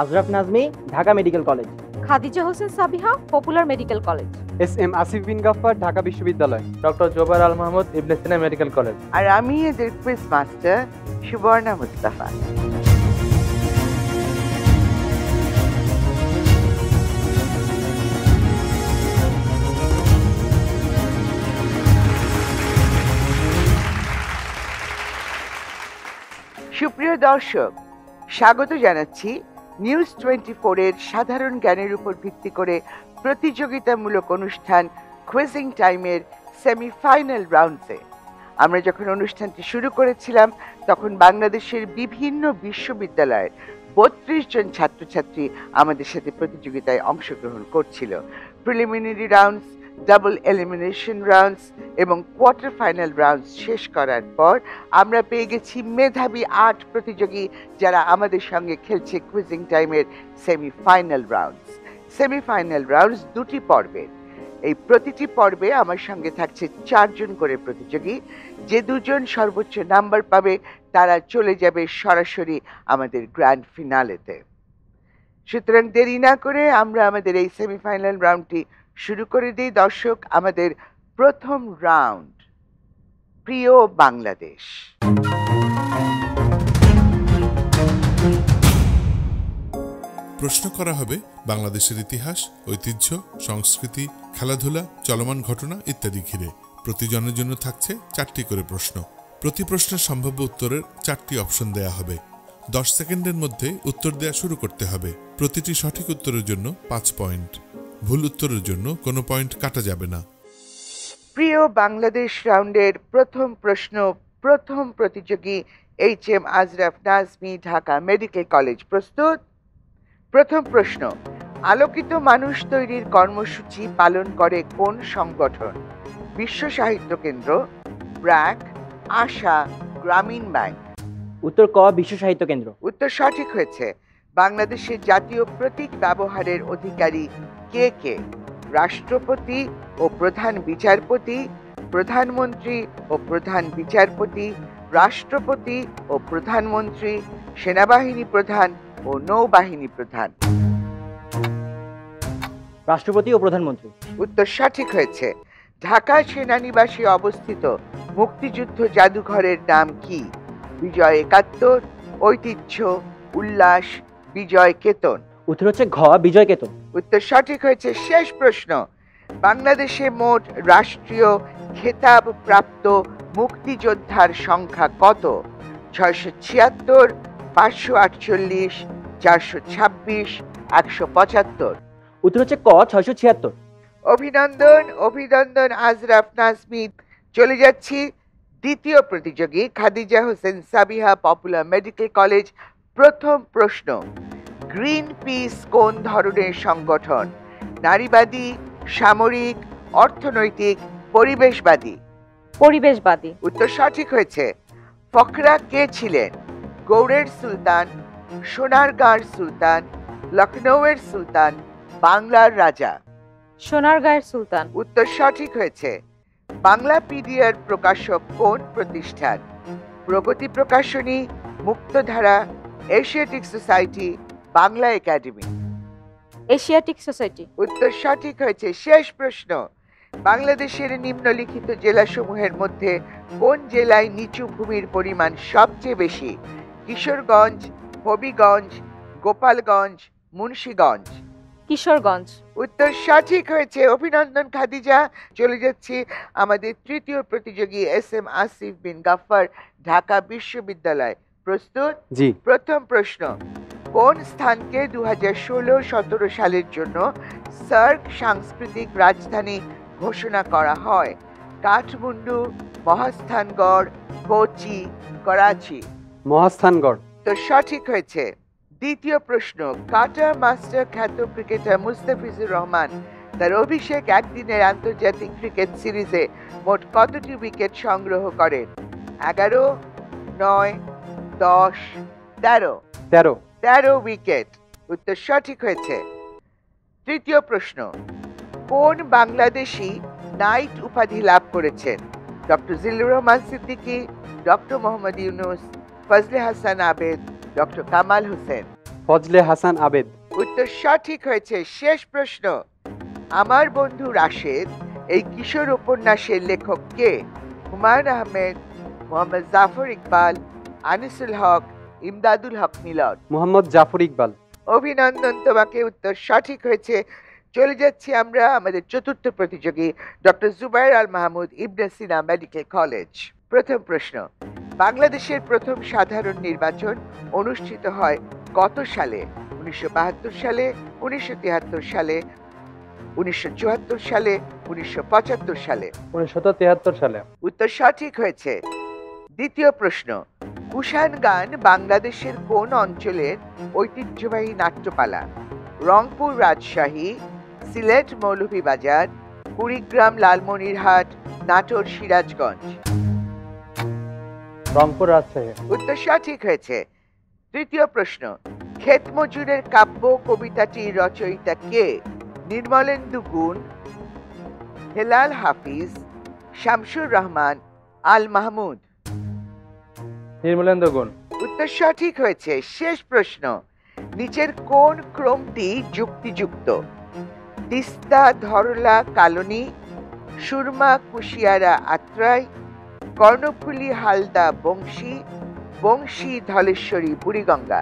Azraf Nazmi, Dhaka medical college. Khadija Hossain Sabiha, popular medical college. SM Asif Bin Gaffar, Dhaka বিশ্ববিদ্যালয়। Doctor Zobayer Al Mahmud, Ibne Sina medical college. আর আমি এদের কুইজ মাস্টার সুবর্ণা মুস্তাফা। সুপ্রিয় দর্শক, স্বাগত জানাচ্ছি নিউজ 24 এর সাধারণ জ্ঞানের উপর ভিত্তি করে প্রতিযোগিতামূলক অনুষ্ঠান কুইজিং টাইমের সেমিফাইনাল রাউন্ডসে। আমরা যখন অনুষ্ঠানটি শুরু করেছিলাম তখন বাংলাদেশের বিভিন্ন বিশ্ববিদ্যালয়ের 32 জন ছাত্রছাত্রী আমাদের সাথে প্রতিযোগিতায় অংশগ্রহণ করছিল। Preliminary rounds, double elimination rounds এবং কোয়ার্টার ফাইনাল রাউন্ডস শেষ করার পর আমরা পেয়ে গেছি মেধাবী 8 প্রতিযোগী যারা আমাদের সঙ্গে খেলছে কুইজিং টাইমের সেমিফাইনাল রাউন্ডস। সেমিফাইনাল রাউন্ডস 2টি পর্বের। এই প্রতিটি পর্বে আমার সঙ্গে থাকছে 4 জন করে প্রতিযোগী। যে 2 জন সর্বোচ্চ নাম্বার পাবে তারা চলে যাবে সরাসরি আমাদের গ্র্যান্ড ফিনালেতে। সুতরাং দেরি না করে আমরা আমাদের এই সেমিফাইনাল রাউন্ডটি শুরু করে দিই। দর্শক, আমাদের প্রথম রাউন্ড প্রিয় বাংলাদেশ। প্রশ্ন করা হবে বাংলাদেশের ইতিহাস, ঐতিহ্য, সংস্কৃতি, খেলাধুলা, চলমান ঘটনা ইত্যাদি ঘিরে। প্রতিজনের জন্য থাকছে 4টি করে প্রশ্ন। প্রতি প্রশ্নের সম্ভাব্য উত্তরের 4টি অপশন দেয়া হবে। 10 সেকেন্ডের মধ্যে উত্তর দেয়া শুরু করতে হবে। প্রতিটি সঠিক উত্তরের জন্য 5 পয়েন্ট, ভুল উত্তরের জন্য কোনো পয়েন্ট কাটা যাবে না। প্রিয় বাংলাদেশ রাউন্ডের প্রথম প্রশ্ন, প্রথম প্রতিযোগী HM Azraf Nazmi, Dhaka medical college. প্রস্তুত? প্রথম প্রশ্ন, আলোকিত মানুষ তৈরির কর্মসূচি পালন করে কোন সংগঠন? বিশ্ব সাহিত্য কেন্দ্র, ব্র্যাক, আশা, গ্রামীণ ব্যাংক। উত্তর ক, বিশ্ব সাহিত্য কেন্দ্র। উত্তর সঠিক হয়েছে। বাংলাদেশের জাতীয় প্রতীক ব্যবহারের অধিকারী কে কে? রাষ্ট্রপতি ও প্রধান বিচারপতি, প্রধানমন্ত্রী ও প্রধান বিচারপতি, রাষ্ট্রপতি ও প্রধানমন্ত্রী, সেনাবাহিনী প্রধান ও নৌবাহিনী প্রধান। রাষ্ট্রপতি ও প্রধানমন্ত্রী। উত্তর সঠিক হয়েছে। ঢাকা সেনানিবাসে অবস্থিত মুক্তিযুদ্ধ জাদুঘরের নাম কি? বিজয় 71, ঐতিহ্য, উল্লাস, বিজয় কেতন। উত্তর হচ্ছে ঘ, বিজয় কেতন। উত্তর সঠিক হয়েছে। শেষ প্রশ্ন, বাংলাদেশে মোট রাষ্ট্রীয় খেতাব প্রাপ্ত মুক্তিযোদ্ধার সংখ্যা কত? 676, 548, 426, 175। উত্তর হচ্ছে ক, 676। অভিনন্দন, অভিনন্দন আজরাফ নাজমি। চলে যাচ্ছি দ্বিতীয় প্রতিযোগী Khadija Hossain Sabiha, popular medical college. প্রথম প্রশ্ন, গ্রিন পিস কোন ধরনের সংগঠন? নারীবাদী, সামরিক, অর্থনৈতিক, পরিবেশবাদী? পরিবেশবাদী। উত্তর সঠিক হয়েছে। ফকরা কে ছিলেন? গৌড়ের সুলতান, সোনারগাঁর সুলতান, লখনৌয়ের সুলতান, বাংলার রাজা? সোনারগাঁয়ের সুলতান। উত্তর সঠিক হয়েছে। বাংলাপিডিয়ার প্রকাশক কোন প্রতিষ্ঠান? Pragati Prakashani, Muktadhara, Asiatic Society, Bangla Academy? Asiatic Society. উত্তর সঠিক হয়েছে। শেষ প্রশ্ন, বাংলাদেশের নিম্নলিখিত জেলাসমূহের মধ্যে কোন জেলায় নিচু ভূমির পরিমাণ সবচেয়ে বেশি? কিশোরগঞ্জ, হবিগঞ্জ, গোপালগঞ্জ, মুন্সিগঞ্জ? কিশোরগঞ্জ। উত্তর সঠিক হয়েছে। অভিনন্দন খাদিজা। চলে যাচ্ছি আমাদের তৃতীয় প্রতিযোগী SM আসিফ বিন গাফফার, ঢাকা বিশ্ববিদ্যালয়। প্রস্তুত? জি। প্রথম প্রশ্ন, কোন স্থানকে 2016-17 সালের জন্য সার্ক সাংস্কৃতিক রাজধানী ঘোষণা করা হয়? কাঠমান্ডু, মহাস্থানগড়, কোচি, করাচি? মহাস্থানগড়। তো সঠিক হয়েছে। দ্বিতীয় প্রশ্ন, কাটার মাস্টার খ্যাত ক্রিকেটার মুস্তাফিজুর রহমান তার অভিষেক একদিনের আন্তর্জাতিক ক্রিকেট সিরিজে মোট কতটি উইকেট সংগ্রহ করেন? 11, 9, 10, 13? 13 উইকেট। উত্তর সঠিক হয়েছে। তৃতীয় প্রশ্ন, কোন বাংলাদেশি নাইট উপাধি লাভ করেছেন? ডক্টর জিল্লুর রহমান সিদ্দিকী, ডক্টর মোহাম্মদ ইউনুস, ফজলে হাসান আবেদ, ডক্টর কামাল হোসেন? ফজলে হাসান আবেদ। উত্তর সঠিক হয়েছে। শেষ প্রশ্ন, আমার বন্ধু রাশেদ এই কিশোর উপন্যাসের লেখক কে? হুমায়ুন আহমেদ, মোহাম্মদ জাফর ইকবাল, আনিসুল হক, ইমদাদুল হক মিলন। মোহাম্মদ জাফর ইকবাল। অভিনন্দন তোমাকে, উত্তর সঠিক হয়েছে। চলে যাচ্ছি আমরা আমাদের চতুর্থ প্রতিযোগী doctor Zubayer Al Mahmud Ibne Sina medical college. প্রথম প্রশ্ন, বাংলাদেশের প্রথম সাধারণ নির্বাচন অনুষ্ঠিত হয় কত সালে? 1972 সালে, 1973 সালে, 1974 সালে, 1975 সালে? 1973 সালে। উত্তর সঠিক হয়েছে। দ্বিতীয় প্রশ্ন, কুষাণ গান বাংলাদেশের কোন অঞ্চলের ঐতিহ্যবাহী নাট্যপালা? রংপুর রাজশাহী, সিলেট মৌলভীবাজার, কুড়িগ্রাম লালমনিরহাট, নাটোর সিরাজগঞ্জ? রংপুর রাজশাহী। উত্তর সঠিক হয়েছে। তৃতীয় প্রশ্ন, ক্ষেত মজুরের কাব্য কবিতাটির রচয়িতা কে? নির্মলেন্দু গুণ, হেলাল হাফিজ, শামসুর রহমান, আল মাহমুদ? নির্মলেন্দু গুণ। উত্তর সঠিক হয়েছে। শেষ প্রশ্ন, নিচের কোন ক্রমটি যুক্তিযুক্ত? তিস্তা ধরলা কালনী, সুরমা কুশিয়ারা আত্রাই, কর্ণফুলী হালদা বংশী, বংশী ধলেশ্বরী বুড়িগঙ্গা?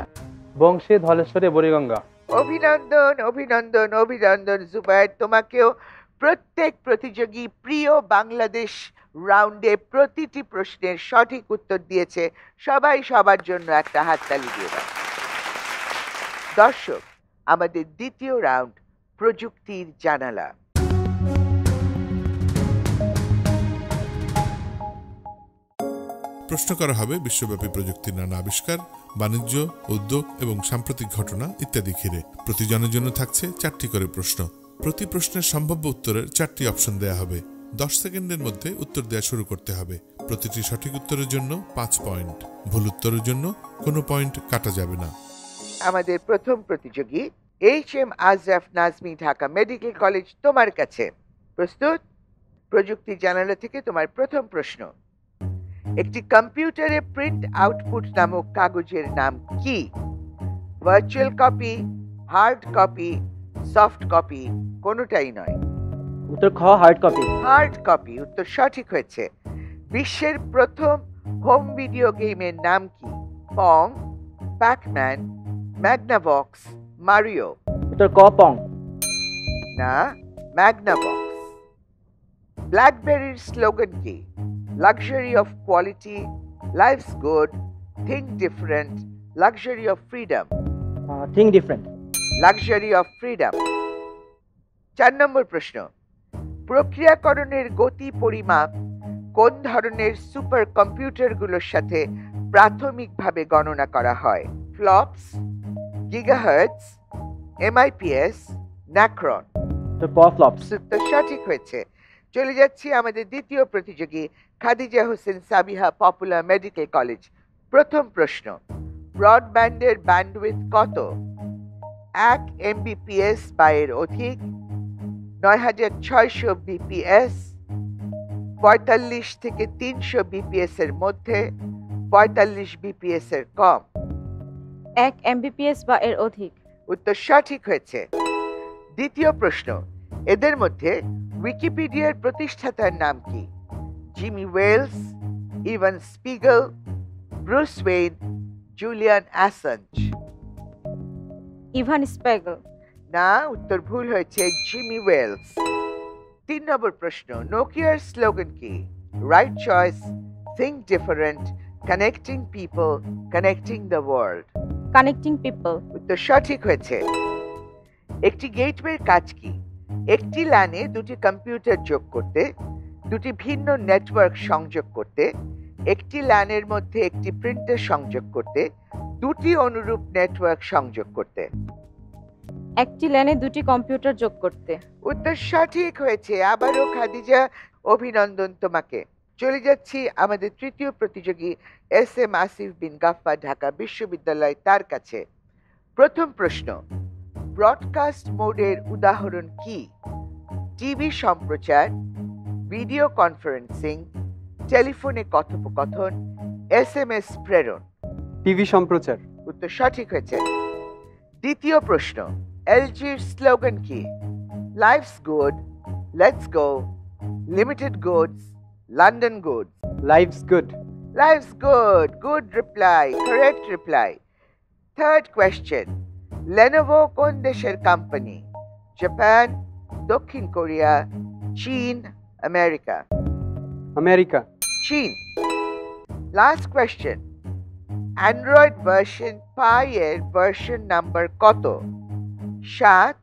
বংশী ধলেশ্বরী বুড়িগঙ্গা। অভিনন্দন, অভিনন্দন, অভিনন্দন জুবায়ের তোমাকেও। প্রত্যেক প্রতিযোগী প্রিয় বাংলাদেশ রাউন্ডে প্রতিটি প্রশ্নের সঠিক উত্তর দিয়েছে। সবাই সবার জন্য একটা হাততালি দিয়ে দাও। দর্শক, আমাদের দ্বিতীয় রাউন্ড প্রযুক্তির জানালা। প্রশ্ন করা হবে বিশ্বব্যাপী প্রযুক্তির নানা আবিষ্কার, বাণিজ্য, উদ্যোগ এবং সাম্প্রতিক ঘটনা ইত্যাদি ঘিরে। প্রতিজনের জন্য থাকছে 4টি করে প্রশ্ন। প্রতি প্রশ্নের সম্ভাব্য উত্তরের 4টি অপশন দেয়া হবে। 10 সেকেন্ডের মধ্যে উত্তর দেওয়া শুরু করতে হবে। প্রতিটি সঠিক উত্তরের জন্য 5 পয়েন্ট, ভুল উত্তরের জন্য কোনো পয়েন্ট কাটা যাবে না। আমাদের প্রথম প্রতিযোগী HM Azraf Nazmi, Dhaka medical college, তোমার কাছে। প্রস্তুত? প্রযুক্তি জানালা থেকে তোমার প্রথম প্রশ্ন, একটি কম্পিউটারে প্রিন্ট আউটপুট নামক কাগজের নাম কি? Virtual copy, hard copy, soft copy, কোনোটাই নয়। উত্তর খ, হার্ড কপি। Hard copy. উত্তর সঠিক হয়েছে। বিশ্বের প্রথম হোম ভিডিও গেমের নাম কি? Pong, Pacman, Magnavox, Mario? উত্তর ক, পং। না, ম্যাগনাভক্স। ব্ল্যাকবেরির স্লোগান কি? Luxury of quality, life's good, think different, luxury of freedom? Think different. Luxury of freedom. 4 number প্রশ্ন, প্রক্রিয়াকরণের গতি পরিমাপ কোন ধরনের সুপার কম্পিউটারগুলোর সাথে প্রাথমিকভাবে গণনা করা হয়? Flops, gigahertz, MIPS, ন্যাক্রন? উত্তর ক, ফ্লপস। উত্তর সঠিক হয়েছে। চলে যাচ্ছি আমাদের দ্বিতীয় প্রতিযোগী Khadija Hossain Sabiha, popular medical college. প্রথম প্রশ্ন, ব্রডব্যান্ডের ব্যান্ডউইথ কত? 1 Mbps বা এর অধিক, 9600 BPS, 45 থেকে 300 BPS এর মধ্যে, 45 BPS এর কম? 1 Mbps বা এর অধিক। উত্তর সঠিক হয়েছে। দ্বিতীয় প্রশ্ন, এদের মধ্যে উইকিপিডিয়ার প্রতিষ্ঠাতার নাম কি? Jimmy Wales, Evan Spiegel, Bruce Wayne, Julian Assange? Evan Spiegel. না, উত্তর ভুল হয়েছে, জিমি ওয়েলস। 3 নম্বর প্রশ্ন, নোকিয়ার স্লোগান কি? Right choice, think different, connecting people, connecting the world? Connecting people. উত্তর সঠিক হয়েছে। একটি গেটওয়ের কাজ কি? একটি ল্যানে দুটি কম্পিউটার যোগ করতে, দুটি ভিন্ন নেটওয়ার্ক সংযোগ করতে, একটি ল্যানের মধ্যে একটি প্রিন্টার সংযোগ করতে, দুটি অনুরূপ নেটওয়ার্ক সংযোগ করতে? একটি ল্যানে দুটি কম্পিউটার যোগ করতে। উত্তর সঠিক হয়েছে। আবারও খাদিজা, অভিনন্দন তোমাকে। চলে যাচ্ছি আমাদের তৃতীয় প্রতিযোগী SM আসিফ বিন গাফফা, ঢাকা বিশ্ববিদ্যালয়, তার কাছে। প্রথম প্রশ্ন, ব্রডকাস্ট মোডের উদাহরণ কি? টিভি সম্প্রচার, ভিডিও কনফারেন্সিং, টেলিফোনে কথোপকথন, SMS প্রেরণ? টিভি সম্প্রচার। উত্তর সঠিক হয়েছে। দ্বিতীয় প্রশ্ন, এলজির স্লোগান কি? Life's good, let's go, limited goods, London goods. Life's good. Life's good. Good reply. Correct reply. Third question. Lenovo কোন দেশের কোম্পানি? জাপান, দক্ষিণ কোরিয়া, চীন, আমেরিকা? আমেরিকা। চীন। Last question. Android version Pi এর version number কত? 7,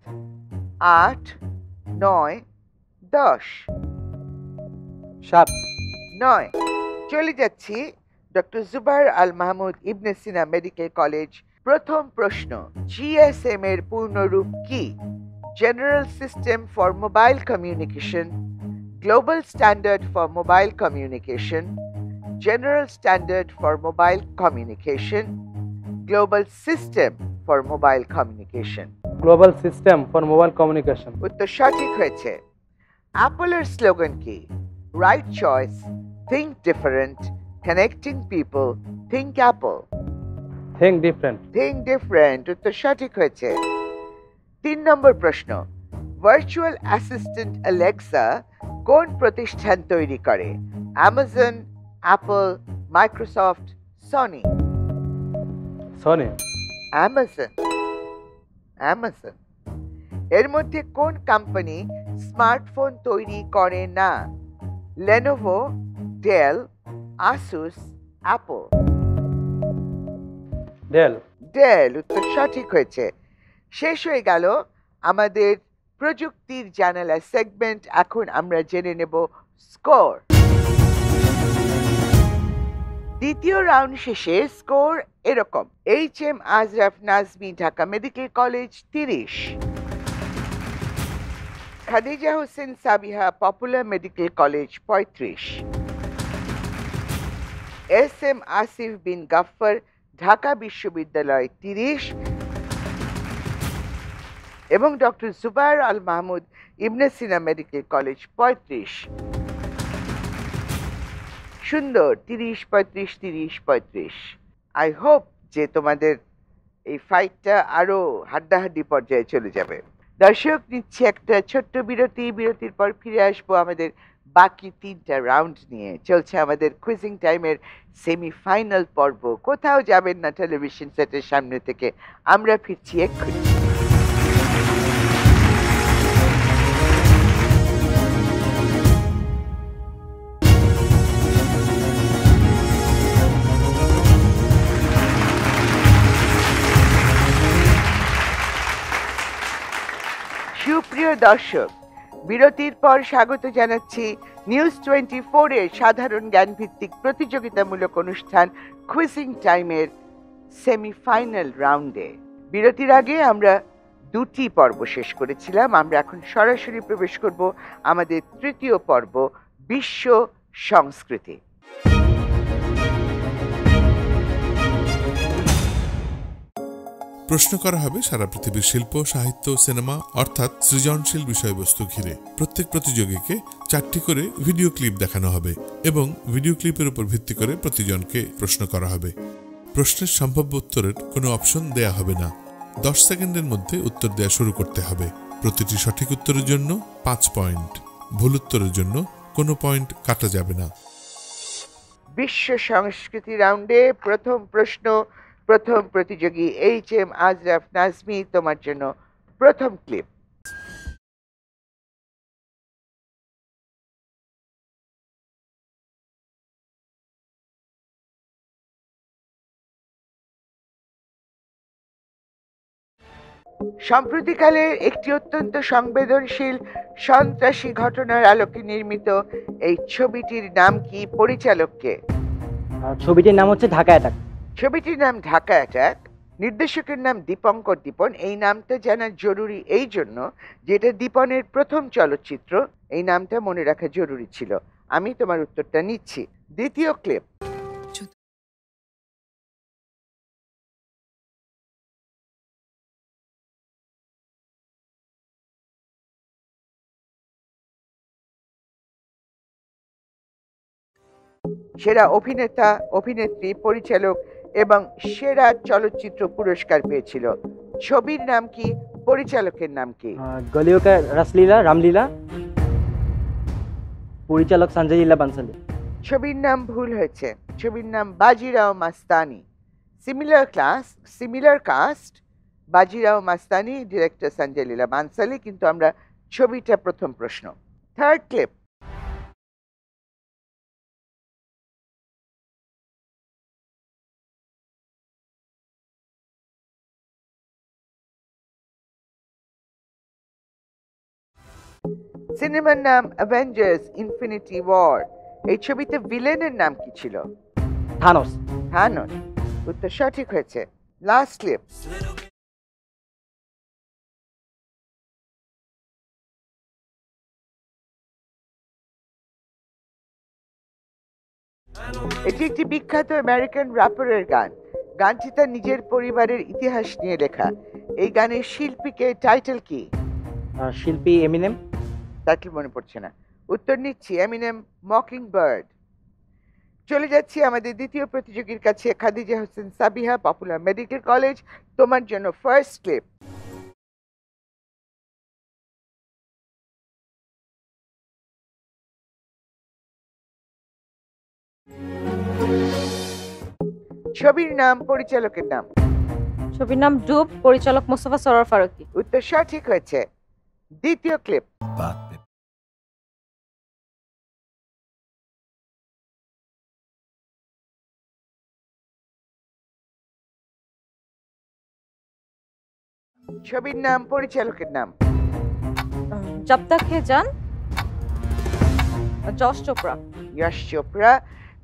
8, 9, 10? 7। 9। চলে যাচ্ছি doctor Zubayer Al Mahmud Ibne Sina medical college. প্রথম প্রশ্ন, জিএসএম এর পূর্ণরূপ কি? General system for mobile communication, global standard for mobile communication, general standard for mobile communication, global system for mobile communication? Global system for mobile communication. উত্তর সঠিক হয়েছে। অ্যাপলের স্লোগান কি? Right choice, think different, connecting people, think Apple. Think different. Think different. উত্তর সঠিক হয়েছে। 3 নম্বর প্রশ্ন, virtual assistant Alexa কোন প্রতিষ্ঠান তৈরি করে? Amazon, Apple, Microsoft, Sony? Sony. Amazon. Amazon. এর মধ্যে কোন কোম্পানি স্মার্টফোন তৈরি করে না? Lenovo, Dell, Asus, Apple? Dell. Dell. উত্তর সঠিক হয়েছে। শেষ হয়ে গেল আমাদের প্রযুক্তির জানালা সেগমেন্ট। এখন আমরা জেনে নেব স্কোর। দ্বিতীয় রাউন্ড শেষে স্কোর এরকম: HM Azraf Nazmi Dhaka medical college 30, Khadija Hossain Sabiha popular medical college 35, SM Asif Bin Gaffar Dhaka বিশ্ববিদ্যালয় 30 এবং doctor Zubayer Al Mahmud Ibne Sina medical college 35। সুন্দর, 30, 35, 30, 35। আই হোপ যে তোমাদের এই ফাইটটা আরো হাড্ডাহাড্ডি পর্যায়ে চলে যাবে। দর্শক, নিচ্ছে একটা ছোট্ট বিরতি। বিরতির পর ফিরে আসবো আমাদের বাকি 3টা রাউন্ড নিয়ে। চলছে আমাদের কুইজিং টাইমের সেমিফাইনাল পর্ব। কোথাও যাবেন না টেলিভিশন সেটের সামনে থেকে, আমরা ফিরছি এক্ষুনি। সুপ্রিয় দর্শক, বিরতির পর স্বাগত জানাচ্ছি নিউজ 24 এর সাধারণ জ্ঞান ভিত্তিক প্রতিযোগিতামূলক অনুষ্ঠান কুইজিং টাইমের সেমিফাইনাল রাউন্ডে। বিরতির আগে আমরা 2টি পর্ব শেষ করেছিলাম। আমরা এখন সরাসরি প্রবেশ করব আমাদের 3য় পর্ব, বিশ্ব সংস্কৃতি। প্রশ্ন করা হবে সারা পৃথিবীর শিল্প, সাহিত্য, সিনেমা অর্থাৎ সৃজনশীল বিষয়বস্তু ঘিরে। প্রত্যেক প্রতিযোগীকে 4টি করে ভিডিও ক্লিপ দেখানো হবে এবং ভিডিও ক্লিপের উপর ভিত্তি করে প্রতিজনকে প্রশ্ন করা হবে। প্রশ্নের সম্ভাব্য উত্তরের কোনো অপশন দেয়া হবে না। 10 সেকেন্ডের মধ্যে উত্তর দেয়া শুরু করতে হবে। প্রতিটি সঠিক উত্তরের জন্য 5 পয়েন্ট, ভুল উত্তরের জন্য কোনো পয়েন্ট কাটা যাবে না। বিশ্ব সংস্কৃতি রাউন্ডে প্রথম প্রশ্ন, প্রথম প্রতিযোগী HM আজরাফ নাজমি, তোমার জন্য প্রথম ক্লিপ। সম্প্রতিকালে একটি অত্যন্ত সংবেদনশীল সন্ত্রাসী ঘটনার আলোকে নির্মিত এই ছবিটির নাম কি? পরিচালককে? ছবিটির নাম হচ্ছে ঢাকা অ্যাটাক। ছবিটির নাম ঢাকা অ্যাটাক। নির্দেশকের নাম দীপঙ্কর দীপন। এই নামটা জানা জরুরি এই জন্য যেটা দীপনের প্রথম চলচ্চিত্র। এই নামটা মনে রাখা জরুরি ছিল। আমি তোমার উত্তরটা নিচ্ছি। দ্বিতীয় ক্লিপ। সেরা অভিনেতা, অভিনেত্রী, পরিচালক এবং সেরা চলচ্চিত্র পুরস্কার পেয়েছিল। ছবির নাম কি, পরিচালকের নাম কি? গলিও কা রাসলীলা রামলীলা, পরিচালক সঞ্জয় লীলা বানসালি। ছবির নাম ভুল হয়েছে, ছবির নাম বাজিরাও মাস্তানি। সিমিলার কাস্ট, বাজিরাও মাস্তানি, ডিরেক্টর সঞ্জয় লীলা বানসালি, কিন্তু আমরা ছবিটা প্রথম প্রশ্ন। Third clip. সিনেমার নাম অ্যাভেঞ্জার্স ইনফিনিটি ওয়ার। এই ছবিতে ভিলেনের নাম কি ছিল? থানোস। থানোস। উত্তর সঠিক হয়েছে। Last clip. এটি একটি বিখ্যাত আমেরিকান র্যাপারের গান। গানটি তার নিজের পরিবারের ইতিহাস নিয়ে লেখা। এই গানের শিল্পীকে টাইটেল কি? শিল্পী এমিনেম। টাইটেল মনে পড়ছে না। উত্তর নিচ্ছি, এমিনেম মকিং বার্ড। চলে যাচ্ছি আমাদের দ্বিতীয় প্রতিযোগীর কাছে, Khadija Hossain Sabiha, popular medical college. তোমার জন্য ফার্স্ট ক্লিপ। ছবির নাম, পরিচালকের নাম? ছবির নাম ডুব, পরিচালক মোস্তফা সরোয়ার ফারুকী। উত্তর সঠিক হয়েছে। দ্বিতীয় ক্লিপ। ছবির নাম, পরিচালকের নাম? জব তক হে জান, যশ চোপড়া।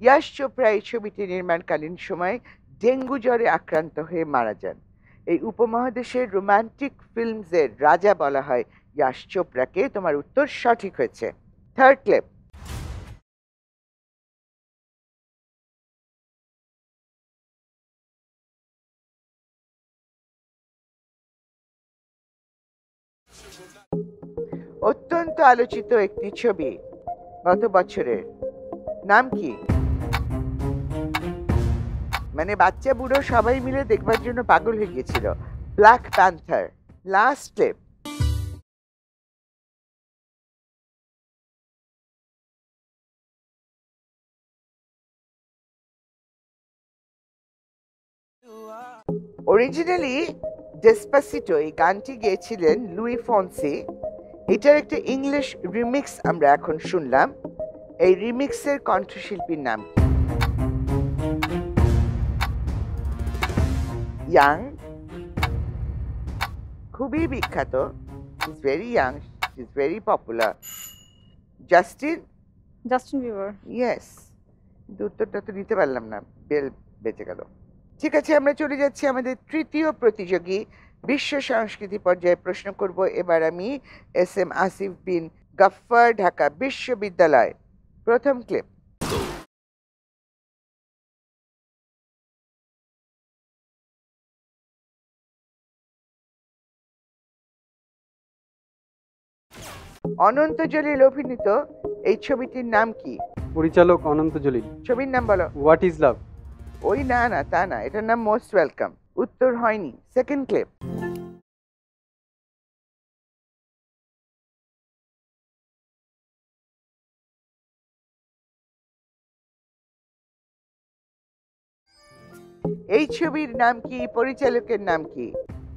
ইয়াশ চোপড়া এই ছবিটি নির্মাণকালীন সময় ডেঙ্গু জ্বরে আক্রান্ত হয়ে মারা যান। এই উপমহাদেশের রোমান্টিক ফিল্মসের রাজা বলা হয় ইয়াশ চোপড়াকে। তোমার উত্তর সঠিক হয়েছে। Third clip. অত্যন্ত আলোচিত একটি ছবি গত বছরের, নাম কি? মানে বাচ্চা বুড়ো সবাই মিলে দেখবার জন্য পাগল হয়ে গিয়েছিল। Black Panther. Last clip. Originally Despacito এই গানটি গেয়েছিলেন লুই ফন্সি। এটার একটা ইংলিশ রিমিক্স আমরা এখন শুনলাম। এই রিমিক্সের কণ্ঠশিল্পীর নাম কি? ইয়াং, খুবই বিখ্যাত, is very young, is very popular. Justin Bieber. Yes, কিন্তু উত্তরটা তো দিতে পারলাম না, বেল বেঁচে গেল। ঠিক আছে, আমরা চলে যাচ্ছি আমাদের তৃতীয় প্রতিযোগী। বিশ্ব সংস্কৃতি পর্যায়ে প্রশ্ন করব এবার আমি SM আসিফ বিন গাফফার, ঢাকা বিশ্ববিদ্যালয়। প্রথম ক্লিপ। অনন্ত জলিল অভিনীত এই ছবিটির নাম কি? পরিচালক অনন্ত জলিল। ছবির নাম বলো। What is love. ওই না না, তা না, এটার নাম মোস্ট ওয়েলকাম। উত্তর হয়নি। Second clip. এই ছবির নাম কি, পরিচালকের নাম কি?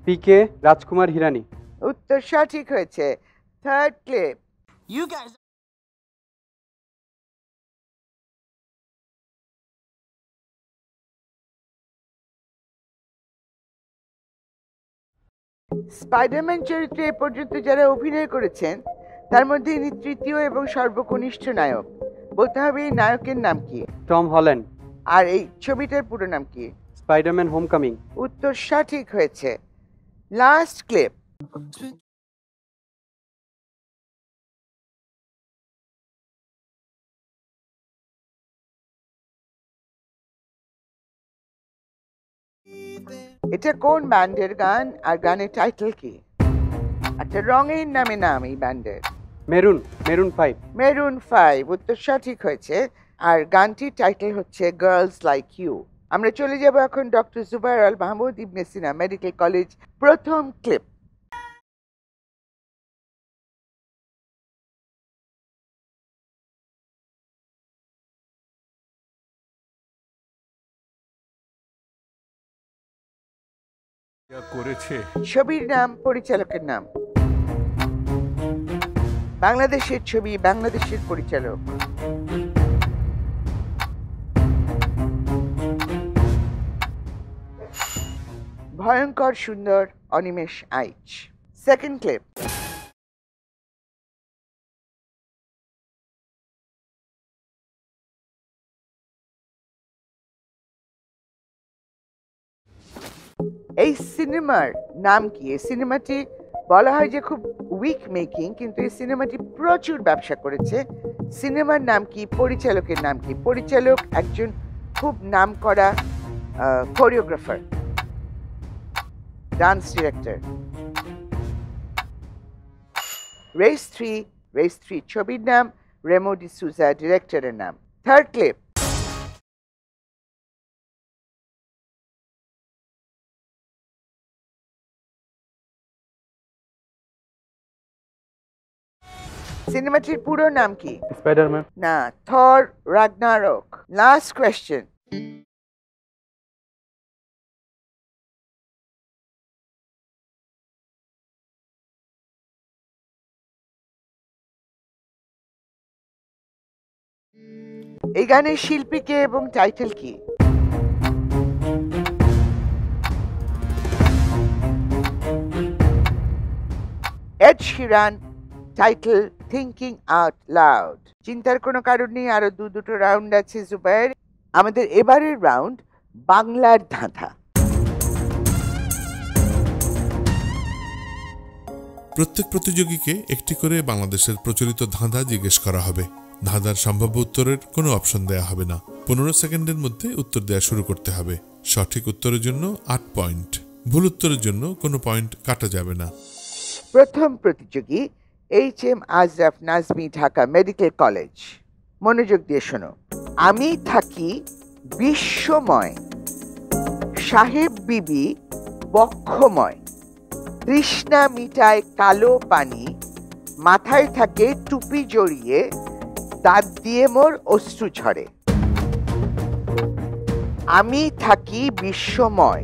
PK রাজকুমার হিরানি। উত্তর সঠিক হয়েছে। Third clip. স্পাইডারম্যান চরিত্রে এ পর্যন্ত যারা অভিনয় করেছেন তার মধ্যে ইনি তৃতীয় এবং সর্বকনিষ্ঠ নায়ক। বলতে হবে এই নায়কের নাম কি? Tom Holland. আর এই ছবিটার পুরো নাম কি? Spiderman homecoming. উত্তর সঠিক হয়েছে। Last clip. এটা কোন ব্যান্ডের গান আর গানের টাইটেল কি? একটা রঙের নামে নাম এই ব্যান্ডের। মেরুন 5। মেরুন 5। উত্তর সঠিক হয়েছে। আর গানটির টাইটেল হচ্ছে গার্লস লাইক ইউ। আমরা চলে যাব এখন doctor Zubayer Al Mahmud Ibne Sina medical college প্রথম ক্লিপ। করেছে ছবির নাম, পরিচালকের নাম। বাংলাদেশের ছবি, বাংলাদেশের পরিচালক। ভয়ঙ্কর সুন্দর, অনিমেষ আইচ। Second clip. এই সিনেমার নাম কি? এই সিনেমাটি বলা হয় যে খুব উইক মেকিং, কিন্তু এই সিনেমাটি প্রচুর ব্যবসা করেছে। সিনেমার নাম কি? পরিচালকের নাম কি? পরিচালক একজন খুব নামকরা কোরিওগ্রাফার, ডান্স ডিরেক্টর। রেস 3 ছবির নাম, রেমো ডি সুজা ডিরেক্টরের নাম। Third clip. সিনেমাটির পুরো নাম কি? স্পাইডারম্যান। না, থর রাগনারক। Last question. এই গানের শিল্পী কে এবং টাইটেল কি? Ed Sheeran, title thinking out loud. চিন্তার কোনো কারণ নেই, আরো দুটো রাউন্ড আছে জুবায়ের। আমাদের এবারের রাউন্ড বাংলার ধাঁধা। প্রত্যেক প্রতিযোগীকে একটি করে বাংলাদেশের প্রচলিত ধাঁধা জিজ্ঞেস করা হবে। ধাঁধার সম্ভাব্য উত্তরের কোনো অপশন দেয়া হবে না। 15 সেকেন্ডের মধ্যে উত্তর দেওয়া শুরু করতে হবে। সঠিক উত্তরের জন্য 8 পয়েন্ট, ভুল উত্তরের জন্য কোনো পয়েন্ট কাটা যাবে না। প্রথম প্রতিযোগী HM Azraf Nazmi, Dhaka medical college. মনোযোগ দিয়ে শোনো। আমি থাকি বিশ্বময়, সাহেব বিবি বক্ষময়, তৃষ্ণা মিটায় কালো পানি, মাথায় থাকে টুপি জড়িয়ে, দাঁত দিয়ে মোর অশ্রু ঝরে। আমি থাকি বিশ্বময়,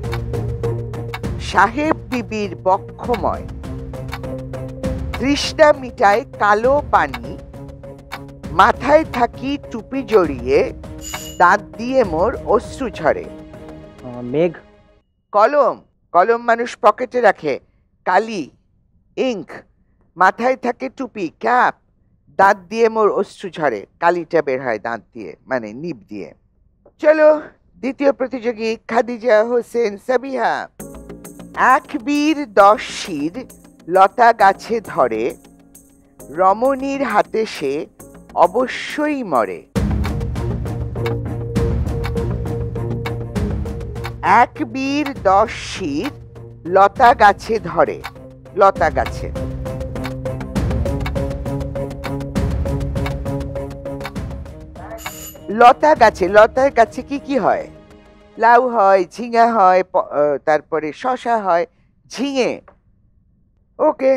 সাহেব বিবির বক্ষময়, তৃষ্ণা মিটায় কালো পানি, মাথায় থাকি টুপি জড়িয়ে, দাঁত দিয়ে মোর অশ্রু ঝরে। মেঘ। কলম। কলম মানুষ পকেটে রাখে। কালি, ইঙ্ক। মাথায় থাকে টুপি, ক্যাপ। দাঁত দিয়ে মোর অশ্রু ঝরে। কালিটা বের হয় দাঁত দিয়ে, মানে নিব দিয়ে। চলো দ্বিতীয় প্রতিযোগী খাদিজা হোসেন সাবিহা। 1 বীর 10 শির, লতা গাছে ধরে, রমণীর হাতে সে অবশ্যই মরে। 1 বীর 10 শির, লতা গাছে ধরে। লতা গাছে। লতা গাছে, লতার গাছে কি কি হয়? লাউ হয়, ঝিঙা হয়, তারপরে শশা হয়। ঝিঙে। ওকে,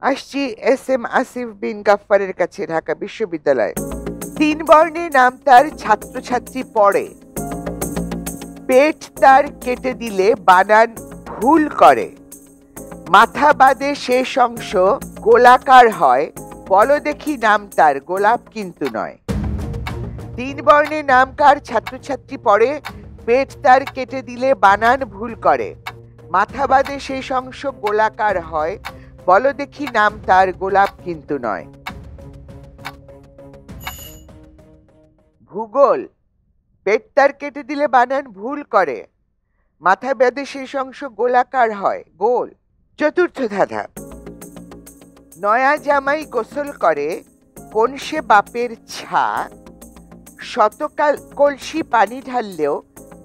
আসছি SM আসিফ বিন গাফফারের কাছে, ঢাকা বিশ্ববিদ্যালয়। 3 বর্ণে নাম তার, ছাত্রছাত্রী পড়ে, পেট তার কেটে দিলে বানান ভুল করে, মাথা বাদে শেষ অংশ গোলাকার হয়, বলো দেখি নাম তার, গোলাপ কিন্তু নয়। 3 বর্ণে নাম কার, ছাত্রছাত্রী পড়ে, পেট তার কেটে দিলে বানান ভুল করে, মাথা বাদে শেষ অংশ গোলাকার হয়, বলো দেখি নাম তার, গোলাপ কিন্তু নয়। ভূগোল। পেট তার কেটে দিলে বানান ভুল করে, মাথা বেঁধে শেষ অংশ গোলাকার হয়, গোল। চতুর্থ ধাঁধা। নয়া জামাই গোসল করে, কোন সে বাপের ছা, শতকাল কলসি পানি ঢাললেও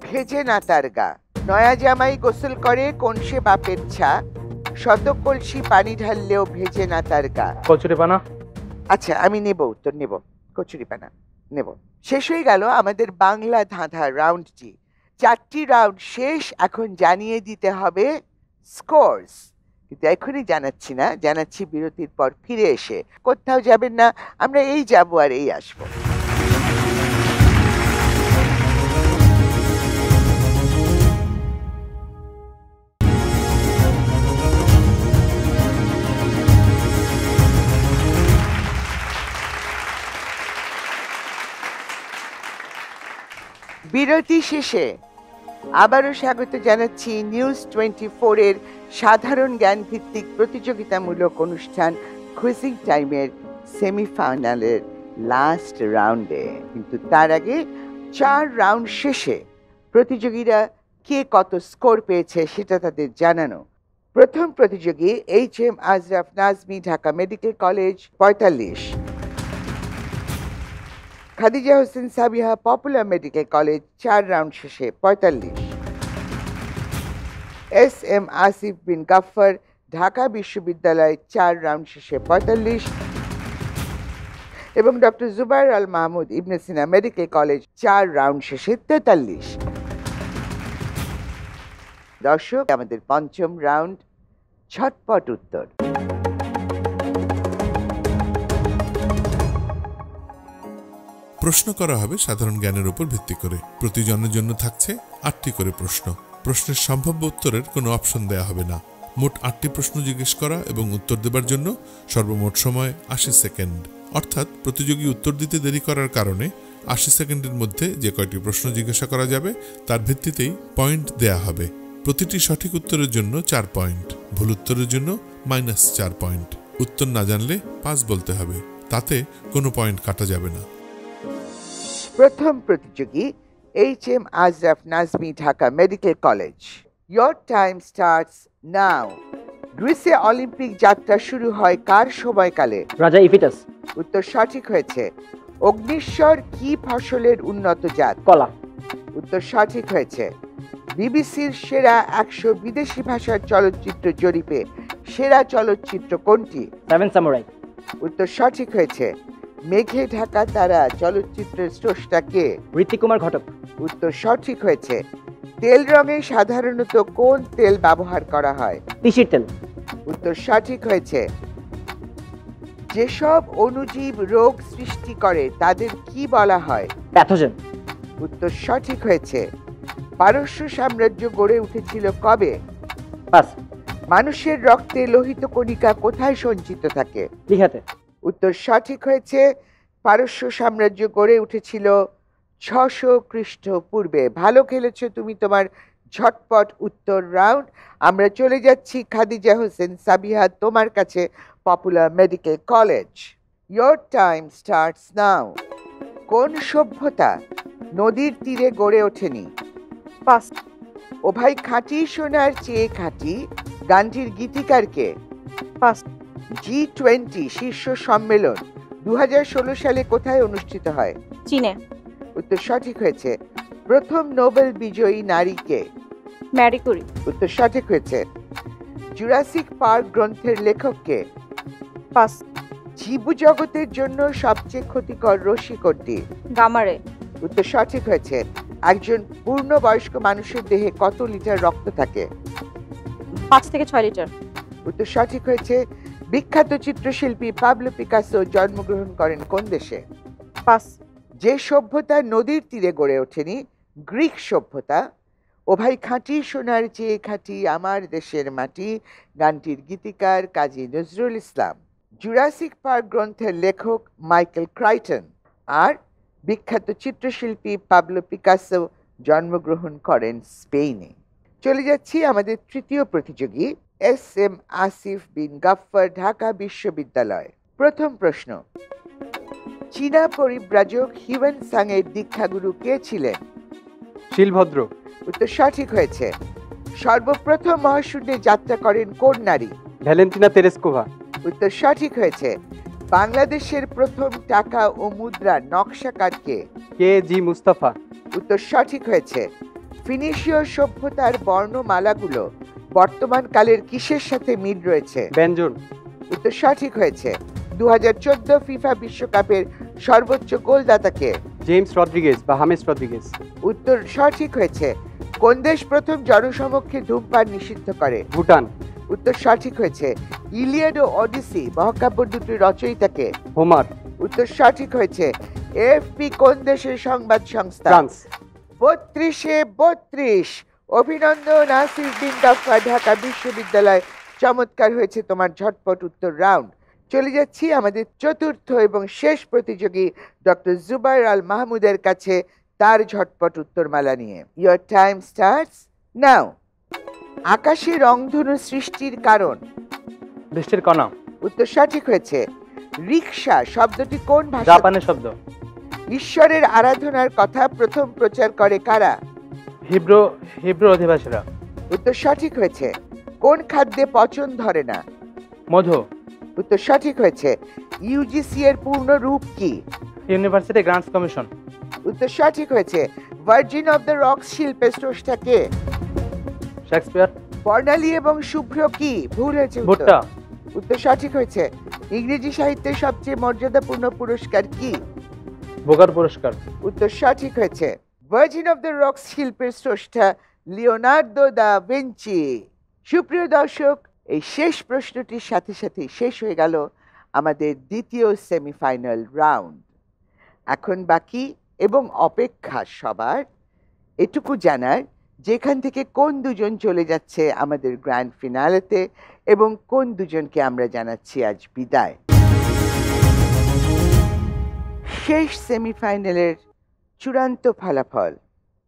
ভেজে না তার গা। নয়া জামাই গোসল করে, কোন সে বাপের ছা, শত কলসি পানি ঢাললেও ভেজে না তার গা। কচুরিপানা। আচ্ছা, আমি নেব, উত্তর নেব, কচুরিপানা নেব। শেষ হয়ে গেল আমাদের বাংলা ধাঁধা রাউন্ডটি। 4টি রাউন্ড শেষ, এখন জানিয়ে দিতে হবে স্কোরস, কিন্তু এখনই জানাচ্ছি না, জানাচ্ছি বিরতির পর ফিরে এসে। কোথাও যাবেন না, আমরা এই যাবো আর এই আসবো। বিরতি শেষে আবারও স্বাগত জানাচ্ছি নিউজ 24 এর সাধারণ জ্ঞান ভিত্তিক প্রতিযোগিতামূলক অনুষ্ঠান কুইজিং টাইমের সেমিফাইনালের লাস্ট রাউন্ডে। কিন্তু তার আগে 4 রাউন্ড শেষে প্রতিযোগীরা কে কত স্কোর পেয়েছে সেটা তাদের জানানো। প্রথম প্রতিযোগী HM Azraf Nazmi, Dhaka medical college 45, Khadija Hossain Sabiha, popular medical college 4 round শেষে 45, SM আসিফ বিন গাফফার, ঢাকা বিশ্ববিদ্যালয় 4 রাউন্ড শেষে 45, এবং doctor Zubair Al Mahmud Ibne Sina medical college 4 round শেষে 43। দর্শক, আমাদের পঞ্চম রাউন্ড ঝটপট উত্তর। প্রশ্ন করা হবে সাধারণ জ্ঞানের উপর ভিত্তি করে। প্রতিজনের জন্য থাকছে 8টি করে প্রশ্ন। প্রশ্নের সম্ভাব্য উত্তরের কোনো অপশন দেয়া হবে না। মোট 8টি প্রশ্ন জিজ্ঞেস করা এবং উত্তর দেবার জন্য সর্বমোট সময় 80 সেকেন্ড। অর্থাৎ প্রতিযোগী উত্তর দিতে দেরি করার কারণে 80 সেকেন্ডের মধ্যে যে কয়টি প্রশ্ন জিজ্ঞাসা করা যাবে তার ভিত্তিতেই পয়েন্ট দেয়া হবে। প্রতিটি সঠিক উত্তরের জন্য 4 পয়েন্ট, ভুল উত্তরের জন্য -4 পয়েন্ট। উত্তর না জানলে 5 বলতে হবে, তাতে কোনো পয়েন্ট কাটা যাবে না। প্রথম প্রতিযোগী HM Azraf Nazmi, Dhaka medical college. Your time starts now. গ্রিসে অলিম্পিক যাত্রা শুরু হয় কার সময়কালে? রাজা ইফিটাস। উত্তর সঠিক হয়েছে। অগ্নিশ্বর কি ফসলের উন্নত জাত? কলা। উত্তর সঠিক হয়েছে। বিবিসির সেরা 100 বিদেশি ভাষার চলচ্চিত্র জরিপে সেরা চলচ্চিত্র কোনটি? 7 সামুরাই। উত্তর সঠিক হয়েছে। মেঘে ঢাকা তারা চলচ্চিত্রের স্রষ্টা কে? ঋত্বিক কুমার ঘটক। উত্তর সঠিক হয়েছে। তেল রঙে সাধারণত কোন তেল ব্যবহার করা হয়? তিসির তেল। উত্তর সঠিক হয়েছে। যেসব অণুজীব রোগ সৃষ্টি করে তাদের কি বলা হয়? প্যাথোজেন। উত্তর সঠিক হয়েছে। পারস্য সাম্রাজ্য গড়ে উঠেছিল কবে? পাস। মানুষের রক্তে লোহিত কণিকা কোথায় সঞ্চিত থাকে? লিহাতে। উত্তর সঠিক হয়েছে। পারস্য সাম্রাজ্য গড়ে উঠেছিল 600 খ্রিস্টপূর্বে। ভালো খেলেছো তুমি তোমার ঝটপট উত্তর রাউন্ড। আমরা চলে যাচ্ছি খাদিজা হোসেন সাবিহা, তোমার কাছে, popular medical college. Your time starts now. কোন সভ্যতা নদীর তীরে গড়ে ওঠেনি? পাস। ও ভাই খাঁটি সোনার চেয়ে খাঁটি গানটির গীতিকার কে? পাস। G20 শীর্ষ সম্মেলন 2016 সালে কোথায় অনুষ্ঠিত হয়? চীনে। উত্তর সঠিক হয়েছে। প্রথম নোবেল বিজয়ী নারী কে? ম্যারি কুরি। উত্তর সঠিক হয়েছে। জুরাসিক পার্ক গ্রন্থের লেখক কে? পাস। জীবজগতের জন্য সবচেয়ে ক্ষতিকর রশ্মি কোনটি? গামারে। উত্তর সঠিক হয়েছে। একজন পূর্ণবয়স্ক মানুষের দেহে কত লিটার রক্ত থাকে? 5 থেকে 6 লিটার। উত্তর সঠিক হয়েছে। বিখ্যাত চিত্রশিল্পী পাবলো পিকাসো জন্মগ্রহণ করেন কোন দেশে? পাস। যে সভ্যতা নদীর তীরে গড়ে ওঠেনি? গ্রিক সভ্যতা। ও ভাই খাঁটি সোনার চেয়ে খাঁটি আমার দেশের মাটি গানটির গীতিকার কাজী নজরুল ইসলাম। জুরাসিক পার্ক গ্রন্থের লেখক মাইকেল ক্রাইটন। আর বিখ্যাত চিত্রশিল্পী পাবলো পিকাসো জন্মগ্রহণ করেন স্পেনে। চলে যাচ্ছি আমাদের তৃতীয় প্রতিযোগী SM আসিফ বিন গাফফার, ঢাকা বিশ্ববিদ্যালয়। প্রথম প্রশ্ন, চীনা পরিব্রাজক হিউয়েন সাং এর দীক্ষাগুরু কে ছিলেন? শিলভদ্র। উত্তর সঠিক হয়েছে। সর্বপ্রথম মহাশূন্যে যাত্রা করেন কোন নারী? Valentina Tereshkova. উত্তর সঠিক হয়েছে। বাংলাদেশের প্রথম টাকা ও মুদ্রার নকশাকার কে? KG মুস্তাফা। উত্তর সঠিক হয়েছে। ফিনিশীয় সভ্যতার বর্ণমালাগুলো বর্তমান কালের কিসের সাথে মিল রয়েছে? ব্যঞ্জন। উত্তর সঠিক হয়েছে। 2014 ফিফা বিশ্বকাপের সর্বোচ্চ গোলদাতা কে? জেমস রদ্রিগেজ বা হামেস রদ্রিগেজ। উত্তর সঠিক হয়েছে। কোন দেশ প্রথম জনসমক্ষে ধূমপান নিষিদ্ধ করে? ভুটান। উত্তর সঠিক হয়েছে। ইলিয়াড ও অডিসি মহাকাব্য দুটির রচয়িতাকে? হোমার। উত্তর সঠিক হয়েছে। এএফপি কোন দেশের সংবাদ সংস্থা? ফ্রান্স। 32-এ 32। অভিনন্দন আসিফ বিন গাফফার, ঢাকা বিশ্ববিদ্যালয়। চমৎকার হয়েছে তোমার ঝটপট উত্তর রাউন্ড। চলে যাচ্ছি আমাদের চতুর্থ এবং শেষ প্রতিযোগী ডক্টর জুবাইর আল মাহমুদের কাছে তার ঝটপট উত্তরমালা নিয়ে। Your time starts now. আকাশে রংধনু সৃষ্টির কারণ? বৃষ্টির কণা। উত্তর সঠিক হয়েছে। রিকশা শব্দটি কোন ভাষা? জাপানের শব্দ। ঈশ্বরের আরাধনার কথা প্রথম প্রচার করে কারা? হিব্রু অধিবাসীরা। উত্তর সঠিক হয়েছে। কোন খাদ্যে পচন ধরে না? মধু। উত্তর সঠিক হয়েছে। ইউজিসি এর পূর্ণ রূপ কি? University grants commission. উত্তর সঠিক হয়েছে। ভার্জিন অফ দ্য রক্স শিল্পের স্রষ্টা কে? শেক্সপিয়ার। বর্ণালী এবং শুভ্র কি? ভুল হয়েছে উত্তর। ভুট্টা। উত্তর সঠিক হয়েছে। ইংরেজি সাহিত্যের সবচেয়ে মর্যাদাপূর্ণ পুরস্কার কি? বুকার পুরস্কার। উত্তর সঠিক হয়েছে। ভার্জিন অফ দ্য রক্স শিল্পের স্রষ্টা লিওনার্দো দা ভিঞ্চি। সুপ্রিয় দর্শক, এই শেষ প্রশ্নটির সাথে সাথে শেষ হয়ে গেল আমাদের দ্বিতীয় সেমিফাইনাল রাউন্ড। এখন বাকি এবং অপেক্ষা সবার এটুকু জানার যেখান থেকে কোন দুজন চলে যাচ্ছে আমাদের গ্র্যান্ড ফিনালেতে এবং কোন দুজনকে আমরা জানাচ্ছি আজ বিদায়। শেষ সেমিফাইনালের চূড়ান্ত ফলাফল: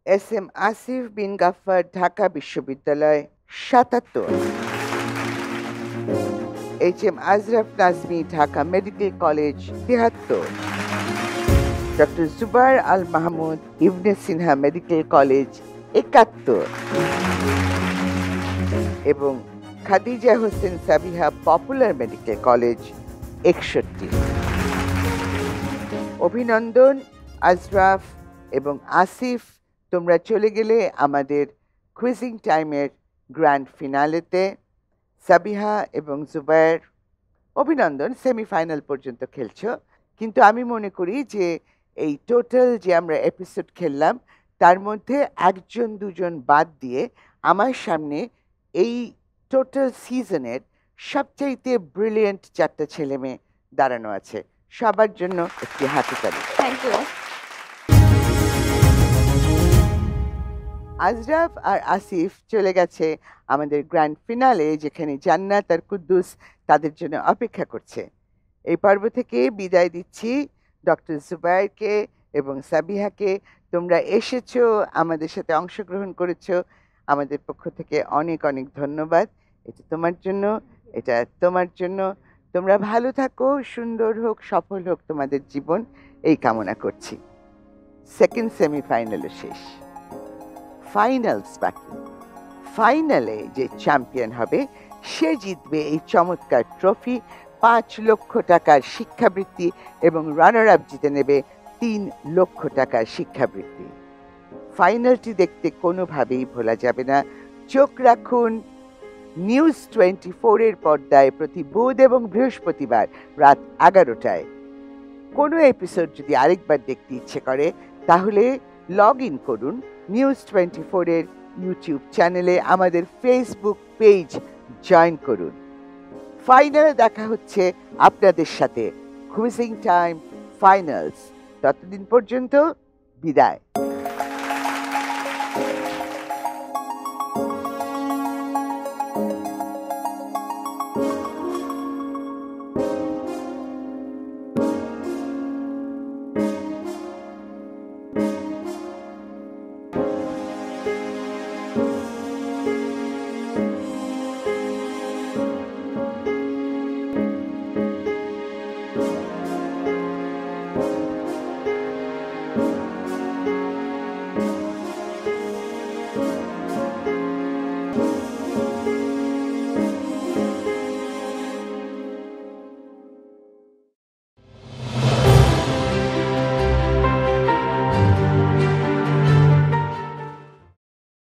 এস এম আসিফ বিন গাফফার, ঢাকা বিশ্ববিদ্যালয় ৭৭, H M Azraf Nazmi, Dhaka medical college ৭৩, doctor Zubair Al Mahmud, Ibne Sinha medical college ৭১ এবং Khadija Hossain Sabiha popular medical college ৬১। অভিনন্দন আজরাফ এবং আসিফ, তোমরা চলে গেলে আমাদের কুইজিং টাইমের গ্র্যান্ড ফিনালেতে। সাবিহা এবং জুবাইর, অভিনন্দন, সেমিফাইনাল পর্যন্ত খেলছো। কিন্তু আমি মনে করি যে এই টোটাল যে আমরা এপিসোড খেললাম তার মধ্যে একজন দুজন বাদ দিয়ে আমার সামনে এই টোটাল সিজনের সবচাইতে ব্রিলিয়েন্ট 4টা ছেলে মেয়ে দাঁড়ানো আছে। সবার জন্য একটি হাততালি। Thank you. আজরাফ আর আসিফ চলে গেছে আমাদের গ্র্যান্ড ফিনালে, যেখানে জান্নাত আর কুদ্দুস তাদের জন্য অপেক্ষা করছে। এই পর্ব থেকে বিদায় দিচ্ছি ডক্টর জুবাইরকে এবং সাবিহাকে। তোমরা এসেছো, আমাদের সাথে অংশগ্রহণ করেছো, আমাদের পক্ষ থেকে অনেক অনেক ধন্যবাদ। এটা তোমার জন্য, এটা তোমার জন্য। তোমরা ভালো থাকো, সুন্দর হোক, সফল হোক তোমাদের জীবন, এই কামনা করছি। সেকেন্ড সেমিফাইনালও শেষ, ফাইনালস বাকি। ফাইনালে যে চ্যাম্পিয়ন হবে সে জিতবে এই চমৎকার ট্রফি, 5 লক্ষ টাকার শিক্ষাবৃত্তি এবং রানার আপ জিতে নেবে 3 লক্ষ টাকার শিক্ষাবৃত্তি। ফাইনালটি দেখতে কোনোভাবেই ভোলা যাবে না। চোখ রাখুন নিউজ 24-এর পর্দায় প্রতি বুধ এবং বৃহস্পতিবার রাত 11টায়। কোনো এপিসোড যদি আরেকবার দেখতে ইচ্ছে করে তাহলে লগ ইন করুন নিউজ 24-এর ইউটিউব চ্যানেলে, আমাদের ফেসবুক পেজ জয়েন করুন। ফাইনালে দেখা হচ্ছে আপনাদের সাথে। Cuisine time finals. ততদিন পর্যন্ত বিদায়।